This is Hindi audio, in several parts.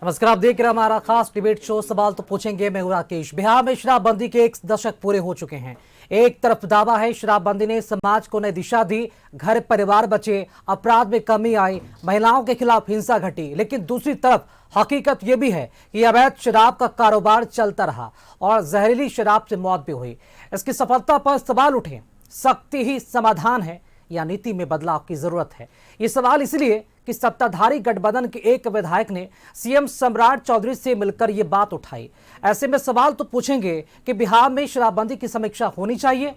नमस्कार, आप देख रहे हैं हमारा खास डिबेट शो सवाल तो पूछेंगे। मैं हूं राकेश। बिहार में शराबबंदी के 1 दशक पूरे हो चुके हैं। एक तरफ दावा है शराबबंदी ने समाज को नई दिशा दी, घर परिवार बचे, अपराध में कमी आई, महिलाओं के खिलाफ हिंसा घटी, लेकिन दूसरी तरफ हकीकत यह भी है कि अवैध शराब का कारोबार चलता रहा और जहरीली शराब से मौत भी हुई। इसकी सफलता पर सवाल उठे, सख्ती ही समाधान है या नीति में बदलाव की जरूरत है? ये सवाल इसलिए कि सत्ताधारी गठबंधन के एक विधायक ने सीएम सम्राट चौधरी से मिलकर ये बात उठाई। ऐसे में सवाल तो पूछेंगे कि बिहार में शराबबंदी की समीक्षा होनी चाहिए।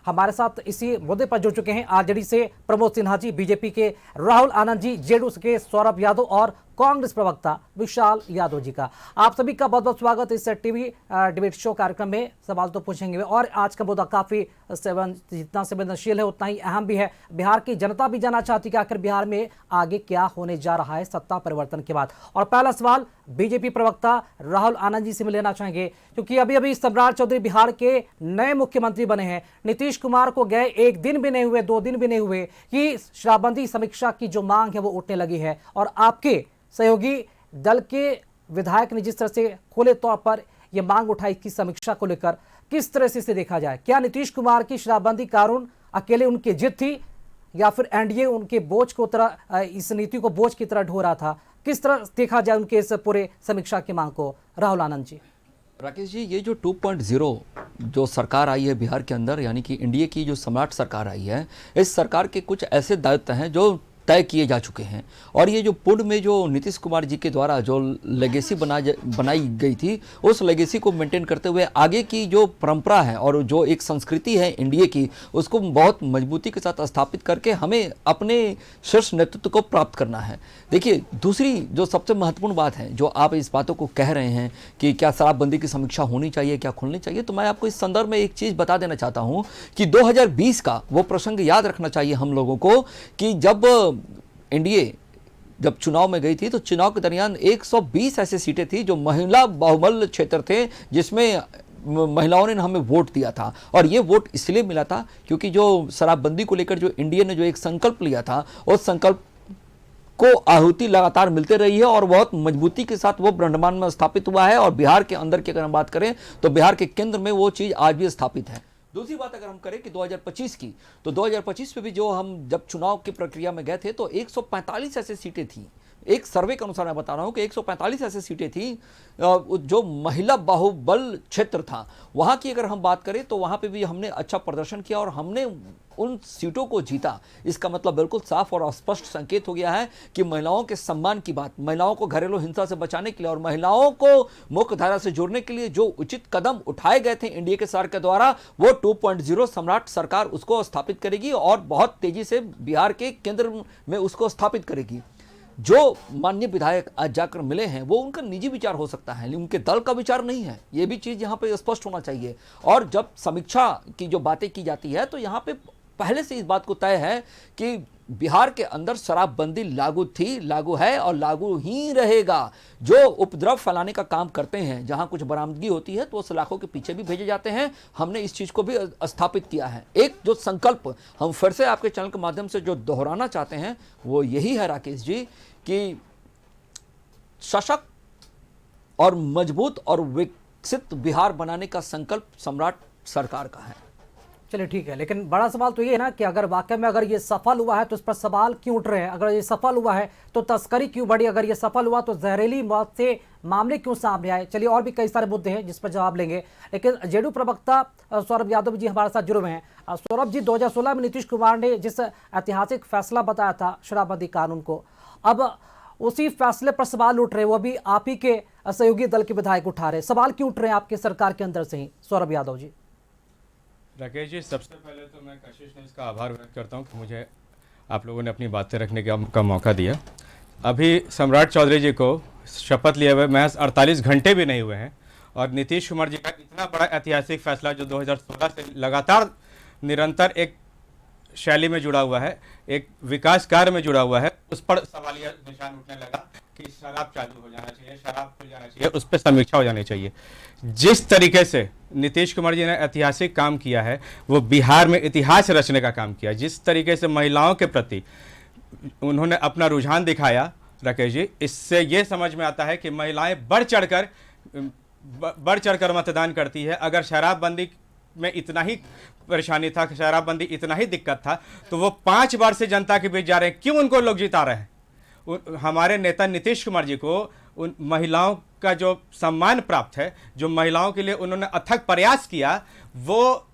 हमारे साथ इसी मुद्दे पर जुड़ चुके हैं आरजेडी से प्रमोद सिन्हा जी, बीजेपी के राहुल आनंद जी, जेडीयू के सौरभ यादव और कांग्रेस प्रवक्ता विशाल यादव जी का। आप सभी का बहुत बहुत स्वागत इस टीवी डिबेट शो कार्यक्रम में। सवाल तो पूछेंगे और आज का मुद्दा काफी जितना संवेदनशील है उतना ही अहम भी है। बिहार की जनता भी जानना चाहती है कि आखिर बिहार में आगे क्या होने जा रहा है सत्ता परिवर्तन के बाद। और पहला सवाल बीजेपी प्रवक्ता राहुल आनंद जी से मैं लेना चाहेंगे, क्योंकि अभी अभी सम्राट चौधरी बिहार के नए मुख्यमंत्री बने हैं। नीतीश कुमार को गए 1 दिन भी नहीं हुए, 2 दिन भी नहीं हुए कि शराबबंदी समीक्षा की जो मांग है वो उठने लगी है। और आपके सहयोगी दल के विधायक ने जिस तरह से खुले तौर पर यह मांग उठाई की समीक्षा को लेकर, किस तरह से इसे देखा जाए? क्या नीतीश कुमार की शराबबंदी कानून अकेले उनकी जिद थी या फिर एनडीए उनके बोझ को तरह इस नीति को बोझ की तरह ढो रहा था? किस तरह देखा जाए उनके इस पूरे समीक्षा की मांग को? राहुल आनंद जी। राकेश जी, ये जो 2.0 जो सरकार आई है बिहार के अंदर, यानी कि एनडीए की जो सम्राट सरकार आई है, इस सरकार के कुछ ऐसे दायित्व हैं जो तय किए जा चुके हैं। और ये जो पूर्व में जो नीतीश कुमार जी के द्वारा जो लेगेसी बनाई गई थी, उस लेगेसी को मेंटेन करते हुए आगे की जो परंपरा है और जो एक संस्कृति है एनडीए की, उसको बहुत मजबूती के साथ स्थापित करके हमें अपने शीर्ष नेतृत्व को प्राप्त करना है। देखिए, दूसरी जो सबसे महत्वपूर्ण बात है, जो आप इस बातों को कह रहे हैं कि क्या शराबबंदी की समीक्षा होनी चाहिए, क्या खुलनी चाहिए, तो मैं आपको इस संदर्भ में एक चीज़ बता देना चाहता हूँ कि 2020 का वो प्रसंग याद रखना चाहिए हम लोगों को कि जब एनडीए जब चुनाव में गई थी तो चुनाव के दरमियान 120 ऐसी सीटें थी जो महिला बाहुबल क्षेत्र थे, जिसमें महिलाओं ने हमें वोट दिया था। और ये वोट इसलिए मिला था क्योंकि जो शराबबंदी को लेकर जो एनडीए ने जो एक संकल्प लिया था, उस संकल्प को आहुति लगातार मिलते रही है और बहुत मजबूती के साथ वो ब्रह्मांड में स्थापित हुआ है। और बिहार के अंदर की अगर हम बात करें तो बिहार के केंद्र में वो चीज़ आज भी स्थापित है। दूसरी बात अगर हम करें कि 2025 की, तो 2025 में भी जो हम जब चुनाव की प्रक्रिया में गए थे तो 145 ऐसी सीटें थी। एक सर्वे के अनुसार मैं बता रहा हूं कि 145 ऐसी सीटें थी जो महिला बाहुबल क्षेत्र था। वहां की अगर हम बात करें तो वहां पे भी हमने अच्छा प्रदर्शन किया और हमने उन सीटों को जीता। इसका मतलब बिल्कुल साफ और स्पष्ट संकेत हो गया है कि महिलाओं के सम्मान की बात, महिलाओं को घरेलू हिंसा से बचाने के लिए और महिलाओं को मुख्य धारा से जोड़ने के लिए जो उचित कदम उठाए गए थे एनडीए के सरकार के द्वारा, वो 2.0 सम्राट सरकार उसको स्थापित करेगी और बहुत तेजी से बिहार के केंद्र में उसको स्थापित करेगी। जो माननीय विधायक आज जाकर मिले हैं वो उनका निजी विचार हो सकता है, उनके दल का विचार नहीं है। ये भी चीज़ यहाँ पे स्पष्ट होना चाहिए। और जब समीक्षा की जो बातें की जाती है तो यहाँ पे पहले से इस बात को तय है कि बिहार के अंदर शराबबंदी लागू थी, लागू है और लागू ही रहेगा। जो उपद्रव फैलाने का काम करते हैं, जहां कुछ बरामदगी होती है तो उस इलाकों के पीछे भी भेजे जाते हैं। हमने इस चीज़ को भी स्थापित किया है। एक जो संकल्प हम फिर से आपके चैनल के माध्यम से जो दोहराना चाहते हैं वो यही है राकेश जी कि सशक्त और मजबूत और विकसित बिहार बनाने का संकल्प सम्राट सरकार का है। चलिए ठीक है, लेकिन बड़ा सवाल तो ये है ना कि अगर वाकई में अगर ये सफल हुआ है तो इस पर सवाल क्यों उठ रहे हैं? अगर ये सफल हुआ है तो तस्करी क्यों बढ़ी? अगर ये सफल हुआ तो जहरीली मौत से मामले क्यों सामने आए? चलिए, और भी कई सारे मुद्दे हैं जिस पर जवाब लेंगे, लेकिन जेडीयू प्रवक्ता सौरभ यादव जी हमारे साथ जुड़े हुए हैं। सौरभ जी, 2016 में नीतीश कुमार ने जिस ऐतिहासिक फैसला बताया था शराबबंदी कानून को, अब उसी फैसले पर सवाल उठ रहे हैं। वो भी आप ही के सहयोगी दल के विधायक उठा रहे हैं। सवाल क्यों उठ रहे हैं आपके सरकार के अंदर से ही? सौरभ यादव जी। राकेश जी, सबसे पहले तो मैं कशिश ने इसका आभार व्यक्त करता हूं कि मुझे आप लोगों ने अपनी बातें रखने का मौका दिया। अभी सम्राट चौधरी जी को शपथ लिए हुए महज 48 घंटे भी नहीं हुए हैं और नीतीश कुमार जी का इतना बड़ा ऐतिहासिक फैसला जो 2016 से लगातार निरंतर एक शैली में जुड़ा हुआ है, एक विकास कार्य में जुड़ा हुआ है, उस पर सवालिया निशान उठने लगा कि शराब चालू हो जाना चाहिए, शराब खुल जाना चाहिए, उस पर समीक्षा हो जानी चाहिए। जिस तरीके से नीतीश कुमार जी ने ऐतिहासिक काम किया है, वो बिहार में इतिहास रचने का काम किया। जिस तरीके से महिलाओं के प्रति उन्होंने अपना रुझान दिखाया राकेश जी, इससे ये समझ में आता है कि महिलाएं बढ़ चढ़कर मतदान करती है। अगर शराबबंदी में इतना ही परेशानी था, शराबबंदी इतना ही दिक्कत था, तो वो 5 बार से जनता के बीच जा रहे हैं, क्यों उनको लोग जिता रहे हैं? हमारे नेता नीतीश कुमार जी को उन महिलाओं का जो सम्मान प्राप्त है, जो महिलाओं के लिए उन्होंने अथक प्रयास किया, वो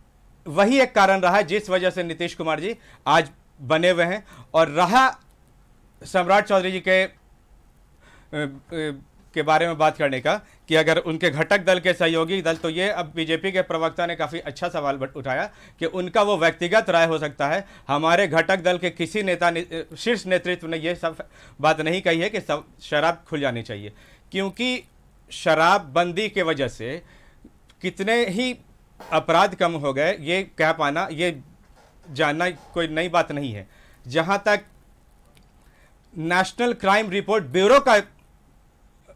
वही एक कारण रहा है जिस वजह से नीतीश कुमार जी आज बने हुए हैं। और रहा सम्राट चौधरी जी के बारे में बात करने का कि अगर उनके घटक दल के सहयोगी दल, तो ये अब बीजेपी के प्रवक्ता ने काफ़ी अच्छा सवाल उठाया कि उनका वो व्यक्तिगत राय हो सकता है। हमारे घटक दल के किसी नेता शीर्ष नेतृत्व ने ये सब बात नहीं कही है कि सब शराब खुल जानी चाहिए, क्योंकि शराबबंदी के वजह से कितने ही अपराध कम हो गए, ये कह पाना, ये जानना कोई नई बात नहीं है। जहां तक नेशनल क्राइम रिपोर्ट ब्यूरो का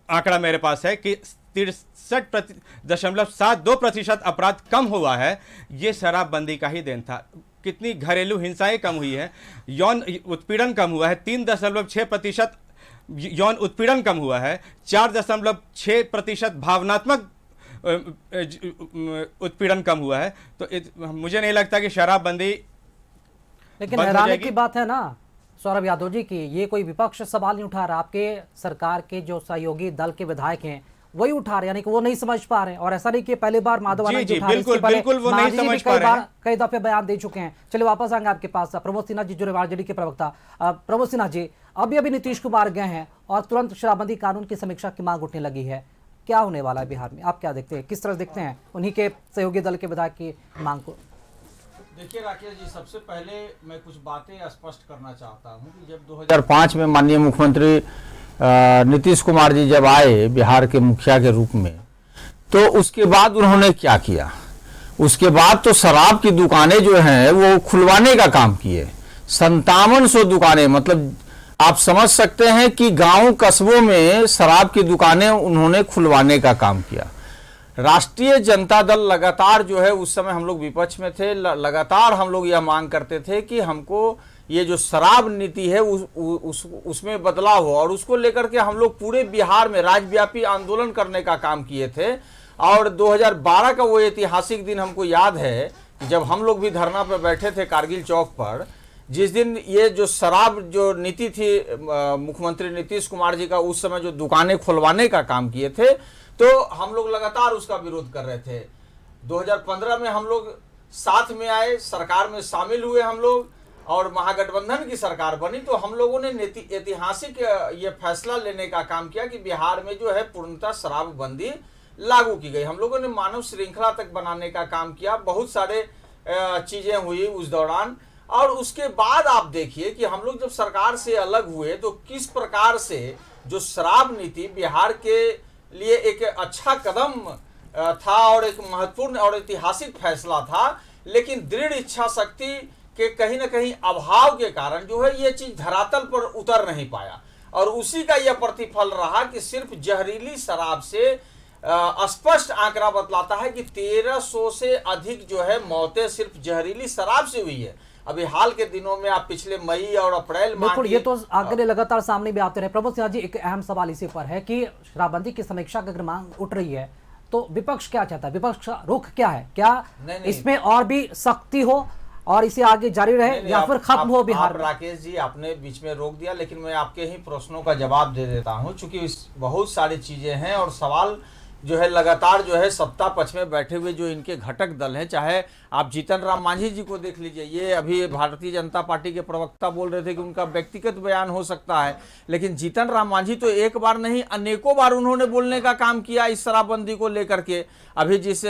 आंकड़ा मेरे पास है कि 63.72% अपराध कम हुआ है, ये शराबबंदी का ही देन था। कितनी घरेलू हिंसाएं कम हुई है, यौन उत्पीड़न कम हुआ है, 3.6% यौन उत्पीड़न कम हुआ है, 4.6% भावनात्मक उत्पीड़न कम हुआ है। तो मुझे नहीं लगता कि शराबबंदी लेकिन हैरानी की बात है ना सौरभ यादव जी की, ये कोई विपक्ष सवाल नहीं उठा रहा, आपके सरकार के जो सहयोगी दल के विधायक हैं वही उठा रहे, यानी कि वो नहीं समझ पा रहे हैं। और ऐसा नहीं कि पहली बार माधव आनंद जी उठा रहे, इसके पहले मांझी जी भी कई दफे बयान दे चुके हैं। चलिए वापस आएंगे आपके पास। प्रमोद सिन्हा जी जो आरजेडी के प्रवक्ता, प्रमोद सिन्हा जी, अभी नीतीश कुमार गए हैं और तुरंत शराबबंदी कानून की समीक्षा की मांग उठने लगी है, क्या होने वाला है बिहार में? आप क्या देखते हैं, किस तरह देखते हैं उन्हीं के सहयोगी दल के विधायक की मांग को? देखिए राकेश जी, सबसे पहले मैं कुछ बातें स्पष्ट करना चाहता हूं कि जब 2005 में माननीय मुख्यमंत्री नीतीश कुमार जी जब आए बिहार के मुखिया के रूप में, तो उसके बाद उन्होंने क्या किया? उसके बाद तो शराब की दुकानें जो हैं वो खुलवाने का काम किए। 5700 दुकानें, मतलब आप समझ सकते हैं कि गांव कस्बों में शराब की दुकानें उन्होंने खुलवाने का काम किया। राष्ट्रीय जनता दल लगातार जो है, उस समय हम लोग विपक्ष में थे, लगातार हम लोग यह मांग करते थे कि हमको ये जो शराब नीति है उसमें बदलाव हो, और उसको लेकर के हम लोग पूरे बिहार में राज्यव्यापी आंदोलन करने का काम किए थे। और 2012 का वो ऐतिहासिक दिन हमको याद है जब हम लोग भी धरना पर बैठे थे कारगिल चौक पर, जिस दिन ये जो शराब जो नीति थी मुख्यमंत्री नीतीश कुमार जी का, उस समय जो दुकानें खुलवाने का काम किए थे, तो हम लोग लगातार उसका विरोध कर रहे थे। 2015 में हम लोग साथ में आए, सरकार में शामिल हुए हम लोग, और महागठबंधन की सरकार बनी, तो हम लोगों ने ऐतिहासिक ये फैसला लेने का काम किया कि बिहार में जो है पूर्णतः शराबबंदी लागू की गई। हम लोगों ने मानव श्रृंखला तक बनाने का काम किया, बहुत सारे चीजें हुई उस दौरान। और उसके बाद आप देखिए कि हम लोग जब सरकार से अलग हुए तो किस प्रकार से जो शराब नीति बिहार के लिए एक अच्छा कदम था और एक महत्वपूर्ण और ऐतिहासिक फैसला था, लेकिन दृढ़ इच्छा शक्ति के कहीं न कहीं अभाव के कारण जो है ये चीज धरातल पर उतर नहीं पाया, और उसी का यह प्रतिफल रहा कि सिर्फ जहरीली शराब से स्पष्ट आंकड़ा बतलाता है कि 1300 से अधिक जो है मौतें सिर्फ जहरीली शराब से हुई है। अभी हाल के दिनों में आप पिछले मई और अप्रैल माह, बिल्कुल, ये तो आंकड़े लगातार सामने भी आते रहे। प्रमोद सिन्हा जी, एक अहम सवाल इसी पर है कि शराबबंदी की समीक्षा की अगर मांग उठ रही है तो विपक्ष क्या चाहता है? विपक्ष का रुख क्या है? क्या नहीं। इसमें और भी सख्ती हो और इसे आगे जारी रहे या फिर खत्म हो बिहार? राकेश जी, आपने बीच में रोक दिया, लेकिन मैं आपके ही प्रश्नों का जवाब दे देता हूं, चूंकि बहुत सारी चीजें हैं और सवाल जो है लगातार जो है सत्ता पक्ष में बैठे हुए जो इनके घटक दल हैं, चाहे आप जीतन राम मांझी जी को देख लीजिए, ये अभी भारतीय जनता पार्टी के प्रवक्ता बोल रहे थे कि उनका व्यक्तिगत बयान हो सकता है, लेकिन जीतन राम मांझी तो एक बार नहीं अनेकों बार उन्होंने बोलने का काम किया इस शराबबंदी को लेकर के। अभी जिस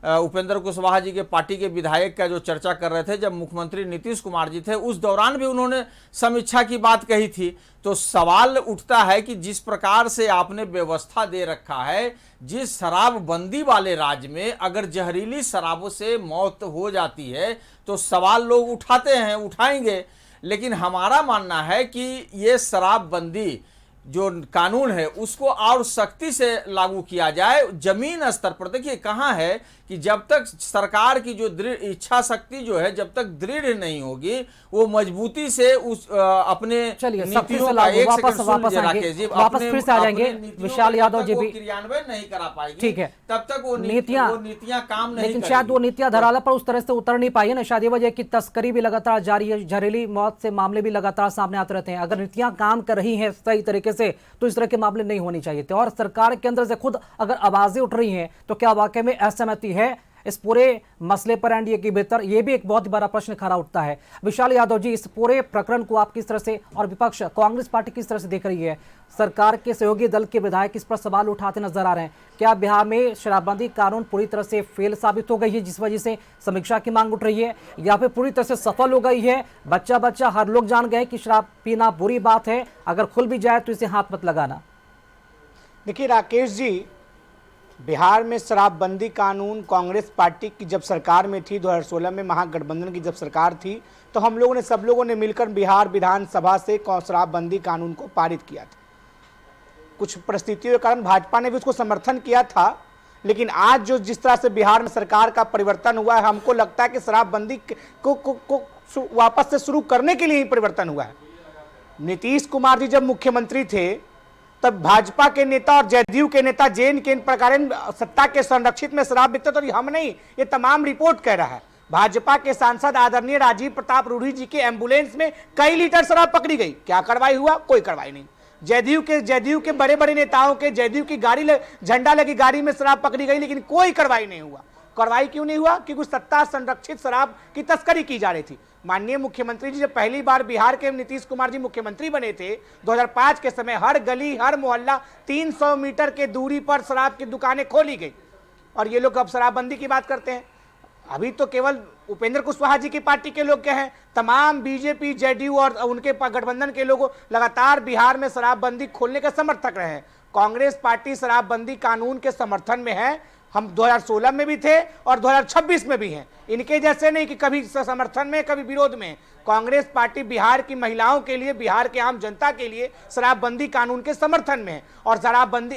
उपेंद्र कुशवाहा जी के पार्टी के विधायक का जो चर्चा कर रहे थे, जब मुख्यमंत्री नीतीश कुमार जी थे उस दौरान भी उन्होंने समीक्षा की बात कही थी। तो सवाल उठता है कि जिस प्रकार से आपने व्यवस्था दे रखा है, जिस शराबबंदी वाले राज्य में अगर जहरीली शराबों से मौत हो जाती है तो सवाल लोग उठाते हैं, उठाएंगे, लेकिन हमारा मानना है कि ये शराबबंदी जो कानून है उसको और सख्ती से लागू किया जाए जमीन स्तर पर। देखिए कहाँ है कि जब तक सरकार की जो दृढ़ इच्छा शक्ति जो है जब तक दृढ़ नहीं होगी, वो मजबूती से उस अपने चलिए सख्ती नीतियों से का लागू, एक वापस सेकंड सुन वापस लीजिए आएंगे, राकेश जी, वापस अपने- फिर से आ जाएंगे। अपने नीतियों विशाल का यादव जब जी तक वो भी क्रियान्वयन नहीं करा पाएगी, ठीक है, तब तक वो नीतियां काम नहीं लेकिन करेगी। शायद वो नीतियां धरातल पर उस तरह से उतर नहीं पाई है ना। शायद ये वजह की तस्करी भी लगातार जारी है, जहरीली मौत से मामले भी लगातार सामने आते रहते हैं। अगर नीतियां काम कर रही हैं सही तरीके से तो इस तरह के मामले नहीं होने चाहिए थे। और सरकार के अंदर से खुद अगर आवाजें उठ रही हैं तो क्या वाकई में असहमति है इस पूरे मसले पर एनडीए के भीतर? ये भी एक बहुत बड़ा प्रश्न खड़ा उठता है। विशाल यादव जी, इस पूरे प्रकरण को आप किस तरह से, और विपक्ष कांग्रेस पार्टी किस तरह से देख रही है? सरकार के सहयोगी दल के विधायक इस पर सवाल उठाते नजर आ रहे हैं। क्या बिहार में शराबबंदी कानून पूरी तरह से फेल साबित हो गई है जिस वजह से समीक्षा की मांग उठ रही है, या फिर पूरी तरह से सफल हो गई है? बच्चा बच्चा हर लोग जान गए कि शराब पीना बुरी बात है, अगर खुल भी जाए तो इसे हाथ मत लगाना। देखिए राकेश जी, बिहार में शराबबंदी कानून कांग्रेस पार्टी की जब सरकार में थी, 2016 में महागठबंधन की जब सरकार थी, तो हम लोगों ने सब लोगों ने मिलकर बिहार विधानसभा से शराबबंदी कानून को पारित किया था। कुछ परिस्थितियों के कारण भाजपा ने भी उसको समर्थन किया था, लेकिन आज जो जिस तरह से बिहार में सरकार का परिवर्तन हुआ है, हमको लगता है कि शराबबंदी को वापस से शुरू करने के लिए ही परिवर्तन हुआ है। नीतीश कुमार जी जब मुख्यमंत्री थे तब भाजपा के नेता और जदयू के नेता जेन के प्रकार सत्ता के संरक्षित में शराब बिकता, तो हम नहीं, ये तमाम रिपोर्ट कह रहा है। भाजपा के सांसद आदरणीय राजीव प्रताप रूढ़ी जी के एम्बुलेंस में कई लीटर शराब पकड़ी गई, क्या कार्रवाई हुआ? कोई कार्रवाई नहीं। जदयू के बड़े बड़े नेताओं के जदयू की गाड़ी झंडा लगी गाड़ी में शराब पकड़ी गई, लेकिन कोई कार्रवाई नहीं हुआ। कार्रवाई क्यों नहीं हुआ? क्योंकि सत्ता संरक्षित शराब की तस्करी की जा रही थी। माननीय मुख्यमंत्री जी जब पहली बार बिहार के नीतीश कुमार जी मुख्यमंत्री बने थे 2005 के समय, हर गली हर मोहल्ला 300 मीटर के दूरी पर शराब की दुकानें खोली गई, और ये लोग अब शराबबंदी की बात करते हैं। अभी तो केवल उपेंद्र कुशवाहा जी की पार्टी के लोग क्या हैं, तमाम बीजेपी जेडीयू और उनके गठबंधन के लोग लगातार बिहार में शराबबंदी खोलने के समर्थक रहे हैं। कांग्रेस पार्टी शराबबंदी कानून के समर्थन में है, हम 2016 में भी थे और 2026 में भी हैं। इनके जैसे नहीं कि कभी समर्थन में कभी विरोध में। कांग्रेस पार्टी बिहार की महिलाओं के लिए, बिहार के आम जनता के लिए शराबबंदी कानून के समर्थन में है। और शराबबंदी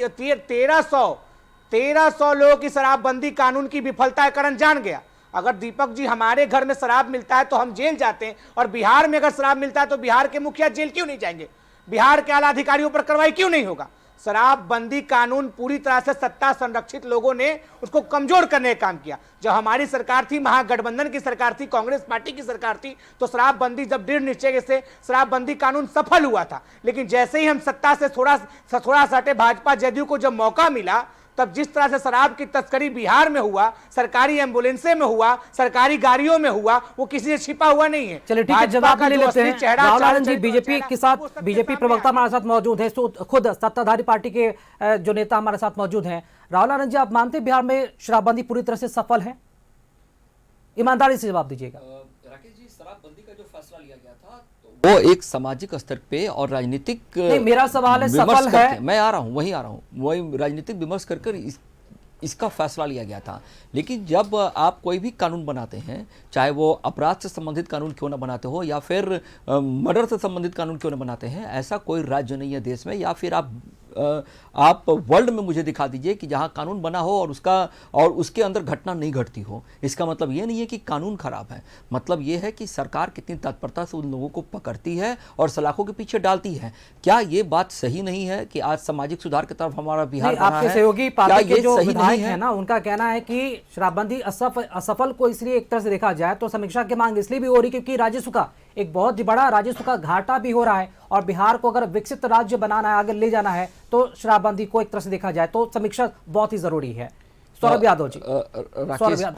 1300 लोगों की शराबबंदी कानून की विफलता का कारण जान गया। अगर दीपक जी हमारे घर में शराब मिलता है तो हम जेल जाते हैं, और बिहार में अगर शराब मिलता है तो बिहार के मुखिया जेल क्यों नहीं जाएंगे? बिहार के आला अधिकारियों पर कार्रवाई क्यों नहीं होगा? शराबबंदी कानून पूरी तरह से सत्ता संरक्षित लोगों ने उसको कमजोर करने का काम किया। जब हमारी सरकार थी, महागठबंधन की सरकार थी, कांग्रेस पार्टी की सरकार थी, तो शराबबंदी जब दृढ़ निश्चय से शराबबंदी कानून सफल हुआ था। लेकिन जैसे ही हम सत्ता से थोड़ा हटे, भाजपा जदयू को जब मौका मिला, तब जिस तरह से शराब की तस्करी बिहार में हुआ, सरकारी एम्बुलेंसे में हुआ, सरकारी गाड़ियों में हुआ, वो किसी से छिपा हुआ नहीं है। चलिए ठीक है, जवाब ले लेते हैं। राहुल आनंद जी बीजेपी के साथ, बीजेपी प्रवक्ता हमारे साथ मौजूद है, खुद सत्ताधारी पार्टी के जो नेता हमारे साथ मौजूद हैं। राहुल आनंद जी, आप मानते हैं बिहार में शराबबंदी पूरी तरह से सफल है? ईमानदारी से जवाब दीजिएगा। राकेश जी, शराबबंदी का जो फैसला लिया गया था वो एक सामाजिक स्तर पे और राजनीतिक, नहीं, मेरा सवाल है सफल है। मैं आ रहा हूँ, वही राजनीतिक विमर्श कर इसका फैसला लिया गया था। लेकिन जब आप कोई भी कानून बनाते हैं, चाहे वो अपराध से संबंधित कानून क्यों ना बनाते हो या फिर मर्डर से संबंधित कानून क्यों ना बनाते हैं, ऐसा कोई राज्य नहीं है देश में, या फिर आप वर्ल्ड में मुझे दिखा दीजिए कि जहां कानून बना हो और उसके अंदर घटना नहीं घटती हो। इसका मतलब ये नहीं है कि कानून खराब है, मतलब ये है कि सरकार कितनी तत्परता से उन लोगों को पकड़ती है और सलाखों के पीछे डालती है। क्या ये बात सही नहीं है कि आज सामाजिक सुधार की तरफ हमारा बिहार बढ़ा है? आपके सहयोगी पार्टी के जो विधायक है ना, उनका कहना है कि शराबबंदी असफल को इसलिए एक तरह से देखा जाए तो समीक्षा की मांग इसलिए भी हो रही क्योंकि राजस्व का एक बहुत बड़ा राजस्व का घाटा भी हो रहा है, और बिहार को अगर विकसित राज्य बनाना है, आगे ले जाना है, तो शराबबंदी को एक तरह से देखा जाए तो समीक्षा बहुत ही जरूरी है। सौरभ यादव जी,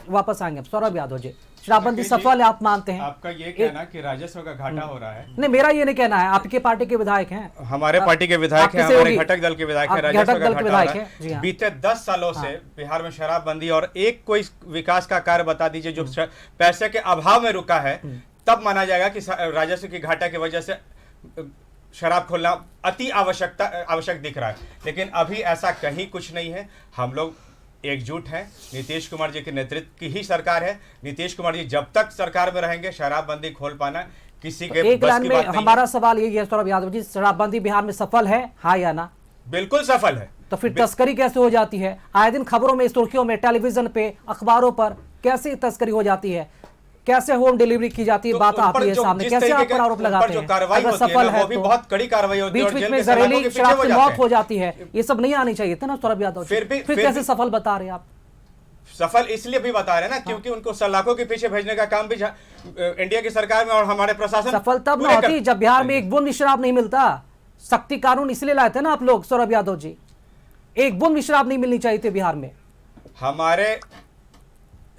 वापस आएंगे। सौरभ यादव जी, शराबबंदी सफल है आप मानते हैं? आपका ये कहना कि राजस्व का घाटा हो रहा है? नहीं, मेरा ये नहीं कहना है, आपके पार्टी के विधायक हैं, हमारे पार्टी के विधायक हैं, हमारे घटक दल के विधायक हैं, राजस्व का घाटा हो रहा है। बीते 10 सालों से बिहार में शराबबंदी, और एक कोई विकास का कार्य बता दीजिए जो पैसे के अभाव में रुका है, तब माना जाएगा कि राजस्व की घाटा की वजह से शराब खोलना अति आवश्यक दिख रहा है। लेकिन अभी ऐसा कहीं कुछ नहीं है। हम लोग एकजुट हैं। नीतीश कुमार जी के नेतृत्व की ही सरकार है। नीतीश कुमार जी जब तक सरकार में रहेंगे, शराबबंदी खोल पाना किसी के एक बस लाइन की में बात नहीं हमारा सवाल यही है सौरभ यादव जी, शराबबंदी बिहार में सफल है, हाँ या ना? बिल्कुल सफल है। तो फिर तस्करी कैसे हो जाती है? आए दिन खबरों में, सुर्खियों में, टेलीविजन पे, अखबारों पर कैसे तस्करी हो जाती है, कैसे होम डिलीवरी की जाती है, बात आती है सामने, कैसे आप पर आरोप लगाते हैं? अगर सफल है तो बहुत कड़ी कार्रवाई होती है, बीच बीच में जहरीली शराब से मौत हो जाती है, ये सब नहीं आनी चाहिए था ना सौरभ यादव जी? फिर कैसे सफल बता रहे हैं आप? सफल इसलिए भी बता रहे हैं ना क्योंकि उनको सलाखों के पीछे भेजने का काम भी इंडिया की सरकार में और हमारे प्रशासन सफल तब ना होती जब बिहार में एक बूंद भी शराब नहीं मिलता। सख्ती कानून इसलिए लाए थे ना आप लोग सौरभ यादव जी, एक बूंद भी शराब नहीं मिलनी चाहिए थी बिहार में। हमारे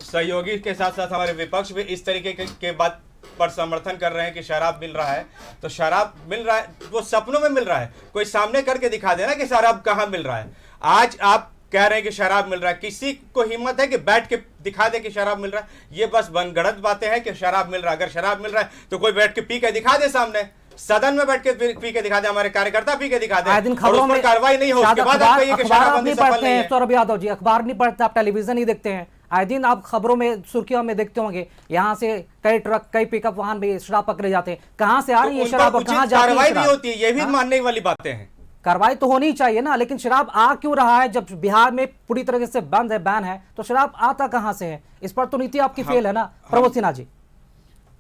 सहयोगी के साथ साथ हमारे विपक्ष भी इस तरीके के बात पर समर्थन कर रहे हैं कि शराब मिल रहा है, तो शराब मिल रहा है वो सपनों में मिल रहा है, कोई सामने करके दिखा देना कि शराब कहाँ मिल रहा है। आज आप कह रहे हैं कि शराब मिल रहा है, किसी को हिम्मत है कि बैठ के दिखा दे कि शराब मिल रहा है? ये बस बनगढ़ंत बातें हैं कि शराब मिल रहा है। अगर शराब मिल रहा है तो कोई बैठ के पी के दिखा दे, सामने सदन में बैठ के पी के दिखा दे, हमारे कार्यकर्ता पी के दिखा दे, आए दिन खबरों में कार्रवाई नहीं हो, उसके बाद आप कहिए कि शराबबंदी सफल नहीं है। सौरभ यादव जी अखबार नहीं पढ़ते, आप टेलीविजन ही देखते हैं, आए दिन आप खबरों में, सुर्खियों में देखते होंगे, यहाँ से कई ट्रक, कई पिकअप वाहन में शराब पकड़े जाते हैं। कहाँ से आ रही है शराब और कहाँ जाती है? कार्रवाई भी होती है, ये भी मानने वाली बातें हैं। कार्रवाई तो होनी चाहिए ना, लेकिन शराब आ क्यों रहा है जब बिहार में पूरी तरह से बंद है, बैन है, तो शराब आता कहां से है? इस पर तो नीति आपकी फेल है ना प्रमोद सिन्हा जी।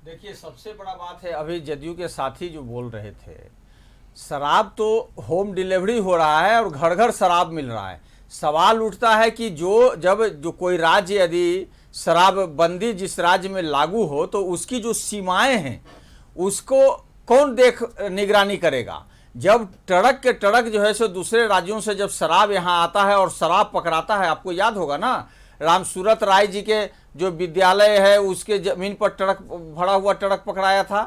देखिए, सबसे बड़ा बात है, अभी जदयू के साथी जो बोल रहे थे, शराब तो होम डिलीवरी हो रहा है और घर घर शराब मिल रहा है। सवाल उठता है कि जब कोई राज्य यदि शराबबंदी जिस राज्य में लागू हो तो उसकी जो सीमाएं हैं उसको कौन निगरानी करेगा? जब टड़क के टड़क जो है सो दूसरे राज्यों से जब शराब यहाँ आता है और शराब पकड़ाता है, आपको याद होगा ना, रामसूरत राय जी के जो विद्यालय है उसके जमीन पर भरा हुआ टड़क पकड़ाया था।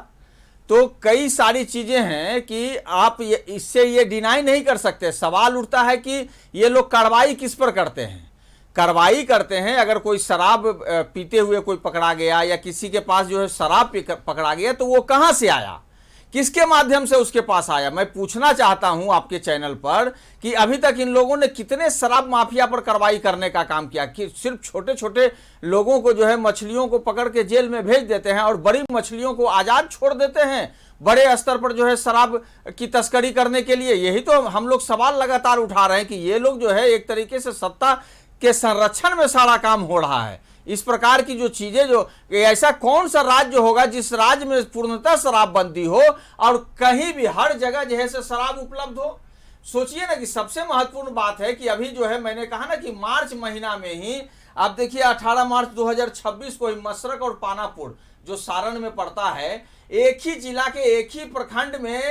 तो कई सारी चीजें हैं कि आप इससे ये डिनाई नहीं कर सकते। सवाल उठता है कि ये लोग कार्रवाई किस पर करते हैं? कार्रवाई करते हैं अगर कोई शराब पीते हुए कोई पकड़ा गया या किसी के पास जो है शराब पकड़ा गया तो वो कहाँ से आया, किसके माध्यम से उसके पास आया? मैं पूछना चाहता हूं आपके चैनल पर कि अभी तक इन लोगों ने कितने शराब माफिया पर कार्रवाई करने का काम किया कि सिर्फ छोटे छोटे लोगों को जो है मछलियों को पकड़ के जेल में भेज देते हैं और बड़ी मछलियों को आजाद छोड़ देते हैं बड़े स्तर पर जो है शराब की तस्करी करने के लिए। यही तो हम लोग सवाल लगातार उठा रहे हैं कि ये लोग जो है एक तरीके से सत्ता के संरक्षण में सारा काम हो रहा है। इस प्रकार की जो चीजें, जो ऐसा कौन सा राज्य होगा जिस राज्य में पूर्णतः शराबबंदी हो और कहीं भी हर जगह जो है शराब उपलब्ध हो? सोचिए ना कि सबसे महत्वपूर्ण बात है कि अभी जो है मैंने कहा ना कि मार्च महीना में ही आप देखिए 18 मार्च 2026 को ही मशरक और पानापुर जो सारण में पड़ता है, एक ही जिला के एक ही प्रखंड में,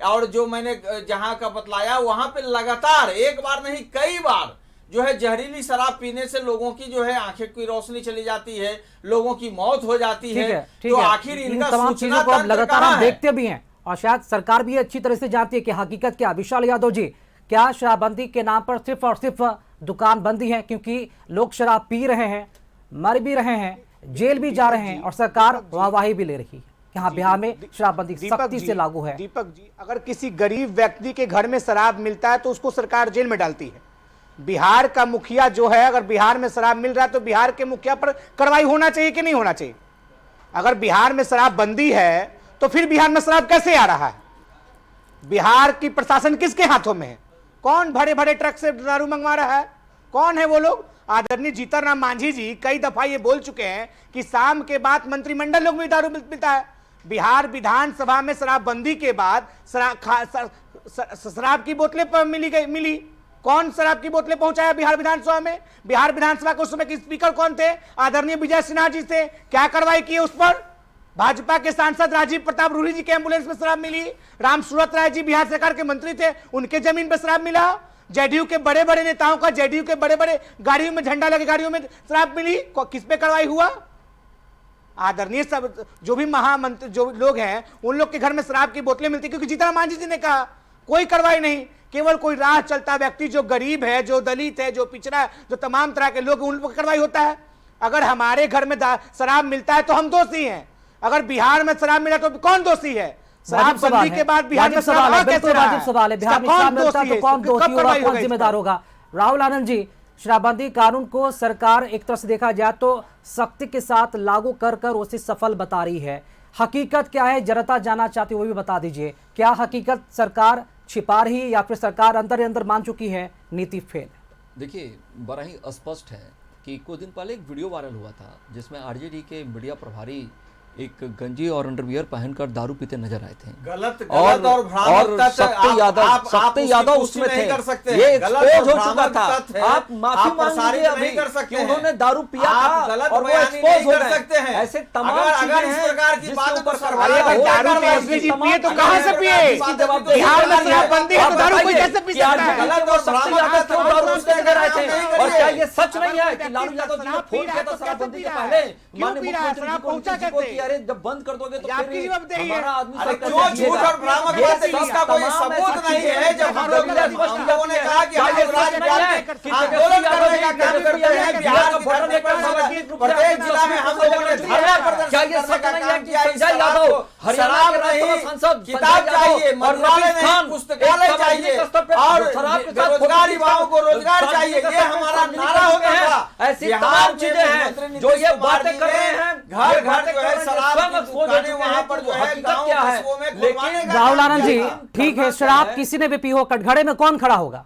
और जो मैंने जहां का बतलाया वहां पे लगातार एक बार नहीं कई बार जो है जहरीली शराब पीने से लोगों की जो है आंखें की रोशनी चली जाती है, लोगों की मौत हो जाती है। तो आखिर इनका तमाम चीजों को लगातार हम देखते भी हैं और शायद सरकार भी अच्छी तरह से जानती है कि हकीकत क्या। विशाल यादव जी, क्या शराबबंदी के नाम पर सिर्फ और सिर्फ दुकान बंदी है क्योंकि लोग शराब पी रहे हैं, मर भी रहे हैं, जेल भी जा रहे हैं और सरकार वाहवाही भी ले रही है? यहाँ बिहार में शराबबंदी सख्ती से लागू है। दीपक जी, अगर किसी गरीब व्यक्ति के घर में शराब मिलता है तो उसको सरकार जेल में डालती है। बिहार का मुखिया जो है, अगर बिहार में शराब मिल रहा है तो बिहार के मुखिया पर कार्रवाई होना चाहिए कि नहीं होना चाहिए? अगर बिहार में शराब बंदी है तो फिर बिहार में शराब कैसे आ रहा है? बिहार की प्रशासन किसके हाथों में है? कौन बड़े बड़े ट्रक से दारू मंगवा रहा है? कौन है वो लोग? आदरणीय जीतन राम मांझी जी कई दफा ये बोल चुके हैं कि शाम के बाद मंत्रिमंडल लोग में दारू मिलता है। बिहार विधानसभा में शराबबंदी के बाद शराब की बोतलें मिली। कौन शराब की बोतलें पहुंचाया बिहार विधानसभा में? बिहार विधानसभा के उस समय के स्पीकर कौन थे? आदरणीय विजय सिन्हा जी थे। क्या कार्रवाई की उस पर? भाजपा के सांसद राजीव प्रताप रूढ़ी जी के एम्बुलेंस में शराब मिली। रामसूरत राय जी बिहार सरकार के मंत्री थे, उनके जमीन पर शराब मिला। जेडीयू के बड़े बड़े नेताओं का, जेडीयू के बड़े बड़े गाड़ियों में, झंडा लगे गाड़ियों में शराब मिली। किस पे कार्रवाई हुआ? आदरणीय सब जो भी महामंत्री जो लोग हैं उन लोग के घर में शराब की बोतलें मिलती, क्योंकि जीतन राम मांझी जी ने कहा कोई कार्रवाई नहीं। केवल कोई राह चलता व्यक्ति जो गरीब है, जो दलित है, जो पिछड़ा है, जो तमाम तरह के लोग, उन पर कार्रवाई होता है। अगर हमारे घर में शराब मिलता है तो हम दोषी हैं, अगर बिहार में शराब मिला तो कौन दोषी है? शराबबंदी के बाद बिहार में सवाल है, बिल्कुल वाजिब सवाल है। बिहार में शराब मिलता है तो कौन दोषी होगा, कौन जिम्मेदार होगा? राहुल आनंद जी, शराबबंदी कानून को सरकार एक तरह से देखा जाए तो सख्ती के साथ लागू कर उसे सफल बता रही है। हकीकत क्या है, जनता जानना चाहती है, वो भी बता दीजिए। क्या हकीकत सरकार छिपा रही है या फिर सरकार अंदर ही अंदर मान चुकी है नीति फेल? देखिए, बड़ा ही स्पष्ट है कि कुछ दिन पहले एक वीडियो वायरल हुआ था जिसमें आरजेडी के मीडिया प्रभारी एक गंजी और अंडरवियर पहनकर दारू पीते नजर आए थे। गलत और भ्रामक तथ्य सत्य यादव उसमें थे। ये एक्सपोज हो चुका था। आप माफी मांग लीजिए अभी कि उन्होंने दारू पिया था और वो एक्सपोज हो गए। ऐसे तमाम चीजें हैं जिसके ऊपर कार्रवाई पिए तो कहां से पिए? बिहार में शराबबंदी है तो दारू कोई कैसे पी सकता है? गलत और सत्य यादव क्यों दारू पीते नजर आए थे? और क्या ये सच नहीं है कि लालू यादव जी ने फोन किया था शराबबंदी के पहले माननीय मुख्यमंत्री को कि अरे जब बंद कर दोगे तो फिर हमारा आदमी सब क्यों झूठ और भ्रामक बात है? इसका कोई सबूत नहीं है। जब हम लोगों ने कहा कि हम लोग राज्यव्यापी आंदोलन करने का काम करते हैं, बिहार का बॉर्डर लेकर प्रत्येक जिला में हम लोगों ने धरना प्रदर्शन करने का काम किया। संजय यादव शराब नहीं, सांसद किताब चाहिए, मंत्रालय नहीं, पुस्तकालय चाहिए और बेरोजगार युवाओं को रोजगार चाहिए। ये हमारा नारा हो गया था। ऐसी तमाम चीजें हैं जो ये बातें कर रहे हैं। घर घर जो है शराब दुकानें वहां पर जो है गांव कस्बों में लेकिन राहुल आनंद जी, ठीक है, शराब किसी ने भी पी हो, कटघरे में कौन खड़ा होगा?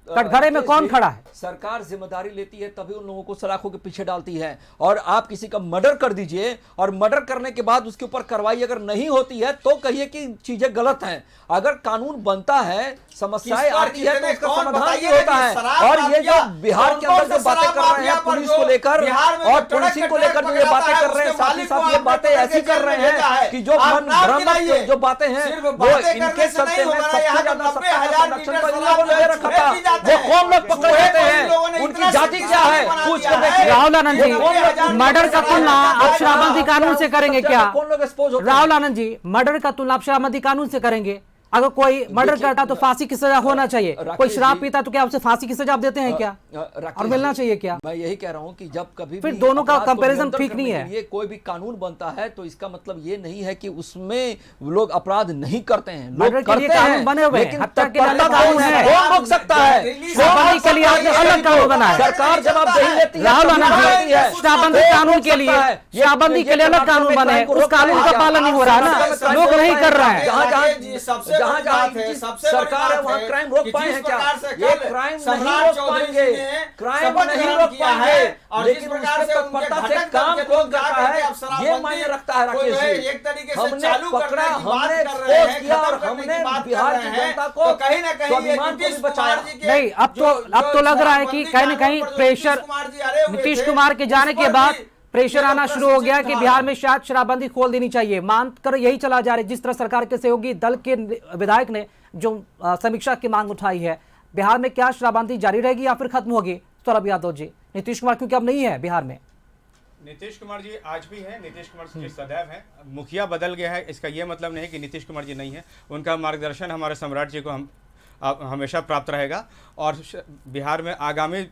कटघरे में कौन खड़ा है? सरकार जिम्मेदारी लेती है तभी उन लोगों को सलाखों के पीछे डालती है। और आप किसी का मर्डर कर दीजिए और मर्डर करने के बाद उसके ऊपर कार्रवाई अगर नहीं होती है तो कहिए कि चीजें गलत हैं। अगर कानून बनता है, समस्याएं आती है तो उसका समाधान भी होता है। और ये जो बिहार के अंदर जो बातें कर रहे हैं पुलिस को लेकर और पुलिसिंग को लेकर जो ये बातें कर रहे हैं, साथ ही साथ ये बातें ऐसी कर रहे हैं कि जो मन भ्रमक जो बातें हैं वो इनके चलते में सबसे ज्यादा संरक्षण का इन लोगों ने दे रखा था। वो कौन लोग पकड़ लेते हैं, उनकी जाति क्या है, पूछ कर देखिए। राहुल आनंद जी, मर्डर का तुलना आप शराबबंदी कानून से करेंगे क्या? कौन लोग एक्सपोज होते हैं? राहुल आनंद जी, मर्डर का तुलना आप शराबबंदी कानून से करेंगे? अगर कोई मर्डर करता तो फांसी की सजा होना चाहिए, कोई शराब पीता तो क्या उसे फांसी की सजा आप देते हैं क्या? और मिलना चाहिए क्या? मैं यही कह रहा हूं कि जब कभी फिर भी दोनों का अपराध को कंपैरिजन नियंत्रण ठीक करने नहीं के है। लिए कोई भी कानून बनता है तो इसका मतलब ये नहीं है कि उसमें लोग अपराध नहीं करते हैं। मर्डर लोग के लिए करते कानून हैं, बने हुए हैं, लेकिन हत्या के लिए अलग तत्परता कानून है। कौन रोक सकता है? शराबबंदी के लिए आपने अलग कानून बनाया है। सरकार जवाबदेही लेती है। राहुल आनंद लेती है। जी, शराबबंदी कानून के लिए, शराबबंदी के लिए अलग कानून बने हैं, उस कानून का पालन नहीं हो रहा ना, लोग नहीं कर रहे हैं। जहां सरकार है वहां क्राइम रोक पाए हैं क्या? ये क्राइम नहीं रोक पाएंगे, क्राइम नहीं रोक पाएंगे, लेकिन उसके तत्परता से काम कौन करता है ये मायने रखता है। राकेश जी, एक तरीके से हमने चालू पकड़ा, करने की बात हमने कर रहे हैं, एक्सपोज किया और खत्म करने की हमने बात कर बिहार रहे की हैं, जनता तो को कहीं ना कहीं स्वाभिमान को भी बचाया। नहीं, अब तो लग रहा है कि कहीं ना कहीं प्रेशर नीतीश कुमार के जाने के बाद प्रेशर आना शुरू हो गया कि बिहार में शायद शराबबंदी खोल देनी चाहिए। मानकर यही चला जा रहा है, जिस तरह सरकार के सहयोगी दल के विधायक ने जो समीक्षा की मांग उठाई है, बिहार में क्या शराबबंदी जारी रहेगी या फिर खत्म होगी? सौरभ यादव जी, नीतीश कुमार क्योंकि अब नहीं है बिहार में। नीतीश कुमार जी आज भी है, नीतीश कुमार जी सदैव है। मुखिया बदल गया है, इसका यह मतलब नहीं है कि नीतीश कुमार जी नहीं है। उनका मार्गदर्शन हमारे सम्राट जी को हमेशा प्राप्त रहेगा। और बिहार में आगामी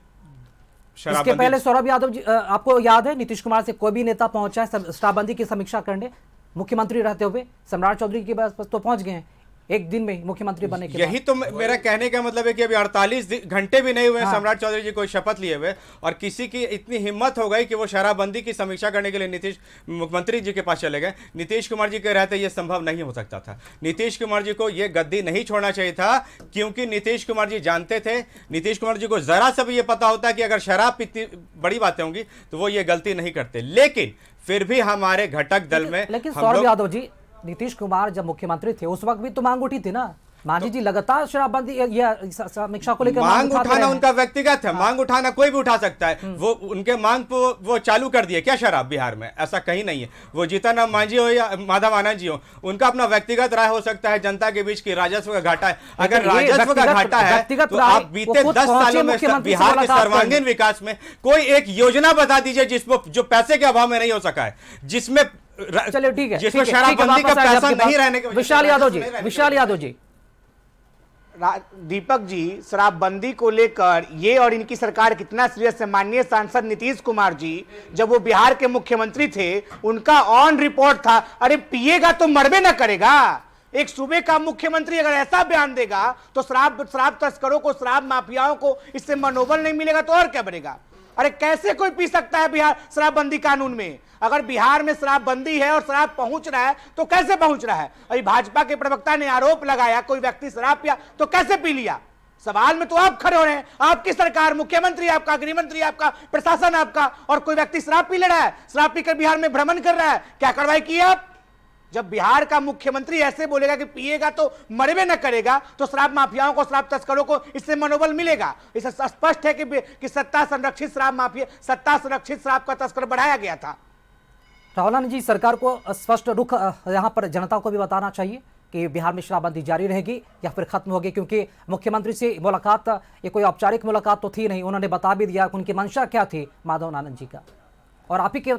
इसके पहले सौरभ यादव जी, आपको याद है नीतीश कुमार से कोई भी नेता पहुंचा है शराबबंदी की समीक्षा करने? मुख्यमंत्री रहते हुए सम्राट चौधरी के पास तो पहुंच गए हैं एक दिन में मुख्यमंत्री बनने के यही तो मेरा कहने का मतलब है कि अभी 48 घंटे भी नहीं हुए सम्राट चौधरी जी को शपथ लिए हुए और किसी की इतनी हिम्मत हो गई कि वो शराबबंदी की समीक्षा करने के लिए नीतीश मुख्यमंत्री जी के पास चले गए। नीतीश कुमार जी के रहते ये संभव नहीं हो सकता था। नीतीश कुमार जी को ये गद्दी नहीं छोड़ना चाहिए था, क्योंकि नीतीश कुमार जी जानते थे, नीतीश कुमार जी को जरा सा भी ये पता होता कि अगर शराब इतनी बड़ी बातें होंगी तो वो ये गलती नहीं करते। लेकिन फिर भी हमारे घटक दल में, लेकिन सौरभ यादव जी, नीतीश कुमार जब मुख्यमंत्री थे उस वक्त भी तो मांग उठी थी ना, मांझी जी लगातार शराबबंदी या समीक्षा को लेकर मांग उठाना उनका व्यक्तिगत है। मांग उठाना कोई भी उठा सकता है। वो उनके मांग को वो चालू कर दिए क्या शराब बिहार में? ऐसा कहीं नहीं है। वो जीतन राम मांझी हो या माधव आनंद जी हो, उनका अपना व्यक्तिगत राय हो सकता है जनता के बीच की राजस्व का घाटा है। अगर राजस्व का घाटा है तो आप बीते 10 सालों में बिहार के सर्वांगीण विकास में कोई एक योजना बता दीजिए जिसमें जो पैसे के अभाव में नहीं हो सका है, जिसमें चलिए ठीक है, जिसमें शराबबंदी का पैसा नहीं रहने के। विशाल यादव जी, विशाल यादव जी, दीपक जी, शराबबंदी को लेकर ये और इनकी सरकार कितना सीरियस है? माननीय सांसद नीतीश कुमार जी जब वो बिहार के मुख्यमंत्री थे, उनका ऑन रिपोर्ट था, अरे पिएगा तो मरबे ना करेगा। एक सूबे का मुख्यमंत्री अगर ऐसा बयान देगा तो शराब तस्करों को, शराब माफियाओं को इससे मनोबल नहीं मिलेगा तो और क्या बनेगा? अरे कैसे कोई पी सकता है बिहार शराबबंदी कानून में? अगर बिहार में शराबबंदी है और शराब पहुंच रहा है तो कैसे पहुंच रहा है? अभी भाजपा के प्रवक्ता ने आरोप लगाया कोई व्यक्ति शराब पिया तो कैसे पी लिया। सवाल में तो आप खड़े हो रहे हैं, आपकी सरकार, मुख्यमंत्री आपका, गृहमंत्री आपका, प्रशासन आपका, और कोई व्यक्ति शराब पी ले रहा है, शराब पीकर बिहार में भ्रमण कर रहा है। क्या कार्रवाई की आप? जब बिहार का मुख्यमंत्री ऐसे बोलेगा कि पिएगा तो मरबे न करेगा, तो शराब माफियाओं को, शराब तस्करों को इससे मनोबल मिलेगा। इससे स्पष्ट है कि सत्ता संरक्षित शराब माफिया, सत्ता संरक्षित शराब का तस्कर बढ़ाया गया था। राहुल आनंद जी, सरकार को स्पष्ट रुख यहाँ पर जनता को भी बताना चाहिए कि बिहार में शराबबंदी जारी रहेगी या फिर खत्म होगी, क्योंकि मुख्यमंत्री से मुलाकात, ये कोई औपचारिक मुलाकात तो थी नहीं, उन्होंने बता भी दिया कि उनकी मंशा क्या थी माधव आनंद जी का, और आप ही के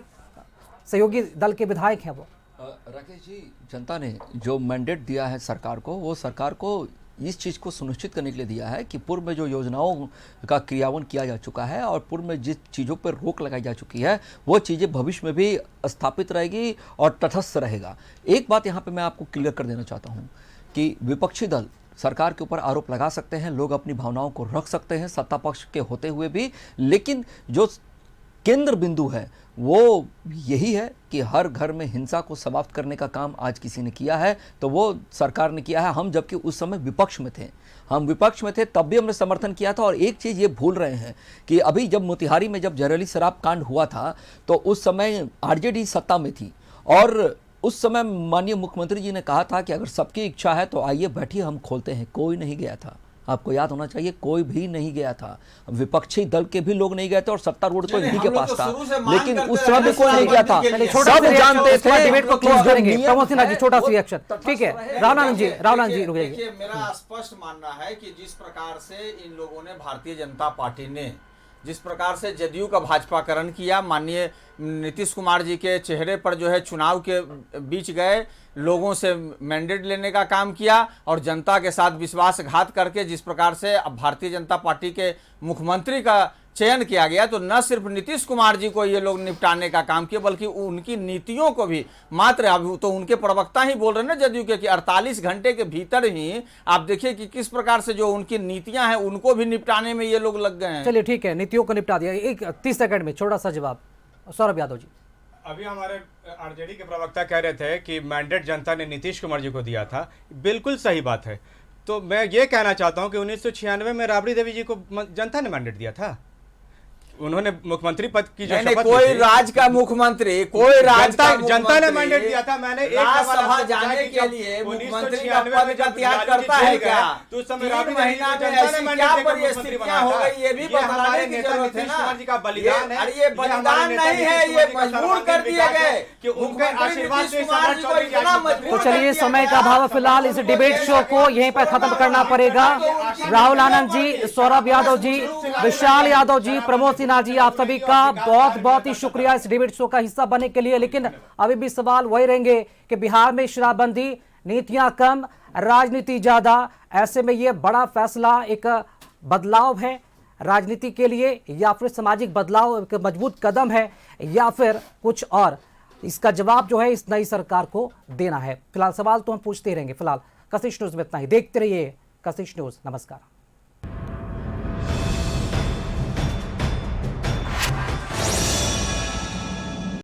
सहयोगी दल के विधायक हैं वो। राकेश जी, जनता ने जो मैंडेट दिया है सरकार को, वो सरकार को इस चीज़ को सुनिश्चित करने के लिए दिया है कि पूर्व में जो योजनाओं का क्रियान्वयन किया जा चुका है और पूर्व में जिस चीज़ों पर रोक लगाई जा चुकी है, वो चीज़ें भविष्य में भी स्थापित रहेगी और तटस्थ रहेगा। एक बात यहाँ पे मैं आपको क्लियर कर देना चाहता हूँ कि विपक्षी दल सरकार के ऊपर आरोप लगा सकते हैं, लोग अपनी भावनाओं को रख सकते हैं सत्ता पक्ष के होते हुए भी, लेकिन जो केंद्र बिंदु है वो यही है कि हर घर में हिंसा को समाप्त करने का काम आज किसी ने किया है, तो वो सरकार ने किया है। हम जबकि उस समय विपक्ष में थे, हम विपक्ष में थे तब भी हमने समर्थन किया था। और एक चीज़ ये भूल रहे हैं कि अभी जब मोतिहारी में जब जहरीली शराब कांड हुआ था तो उस समय आरजेडी सत्ता में थी, और उस समय माननीय मुख्यमंत्री जी ने कहा था कि अगर सबकी इच्छा है तो आइए बैठिए हम खोलते हैं। कोई नहीं गया था, आपको याद होना चाहिए, कोई भी नहीं गया था, विपक्षी दल के भी लोग नहीं गए थे और सत्ता रोड तो इन्हीं के पास था, लेकिन उस समय भी कोई नहीं गया था। सब जानते थे। डिबेट को क्लोज करेंगे। प्रमोद सिन्हा जी, छोटा सा रिएक्शन, ठीक है। राहुल आनंद जी रुक जाइए। देखिए, मेरा स्पष्ट मानना है कि जिस प्रकार से इन लोगों ने, भारतीय जनता पार्टी ने जिस प्रकार से जदयू का भाजपाकरण किया, माननीय नीतीश कुमार जी के चेहरे पर जो है चुनाव के बीच गए, लोगों से मैंडेट लेने का काम किया और जनता के साथ विश्वासघात करके जिस प्रकार से अब भारतीय जनता पार्टी के मुख्यमंत्री का चयन किया गया, तो न सिर्फ नीतीश कुमार जी को ये लोग निपटाने का काम किया बल्कि उनकी नीतियों को भी, मात्र अब तो उनके प्रवक्ता ही बोल रहे हैं ना जदयू के कि 48 घंटे के भीतर ही आप देखिए कि किस प्रकार से जो उनकी नीतियां हैं उनको भी निपटाने में ये लोग लग गए हैं। चलिए ठीक है, नीतियों को निपटा दिया। एक 30 सेकंड में छोटा सा जवाब सौरभ यादव जी। अभी हमारे आरजेडी के प्रवक्ता कह रहे थे कि मैंडेट जनता ने नीतीश कुमार जी को दिया था, बिल्कुल सही बात है। तो मैं ये कहना चाहता हूं कि 1996 में राबड़ी देवी जी को जनता ने मैंडेट दिया था, उन्होंने मुख्यमंत्री पद की जो शपथ कोई राज का मुख्यमंत्री, कोई राज का जनता ने मैंडेट दिया था। मैंने राज्यसभा जाने के लिए मुख्यमंत्री का पद का त्याग करता है क्या? तो उस समय 3 महीना में ऐसी क्या परिस्थितियां हो गई, ये भी बताने की जरूरत है ना। जी का बलिदान है, ये बलिदान नहीं है, ये मजबूर कर दिए गए कि उनके आशीर्वाद से। तो चलिए, समय का अभाव, फिलहाल इस डिबेट शो को यहीं पर खत्म करना पड़ेगा। राहुल आनंद जी, सौरभ यादव जी, विशाल यादव जी, प्रमोद सिन्हा जी, आप सभी का बहुत बहुत ही शुक्रिया इस डिबेट शो का हिस्सा बनने के लिए। लेकिन अभी भी सवाल वही रहेंगे कि बिहार में शराबबंदी, नीतियां कम, राजनीति ज्यादा, ऐसे में यह बड़ा फैसला एक बदलाव है राजनीति के लिए, या फिर सामाजिक बदलाव एक मजबूत कदम है, या फिर कुछ और? इसका जवाब जो है इस नई सरकार को देना है। फिलहाल सवाल तो हम पूछते ही रहेंगे। फिलहाल कशिश न्यूज में इतना ही। देखते रहिए कशिश न्यूज। नमस्कार।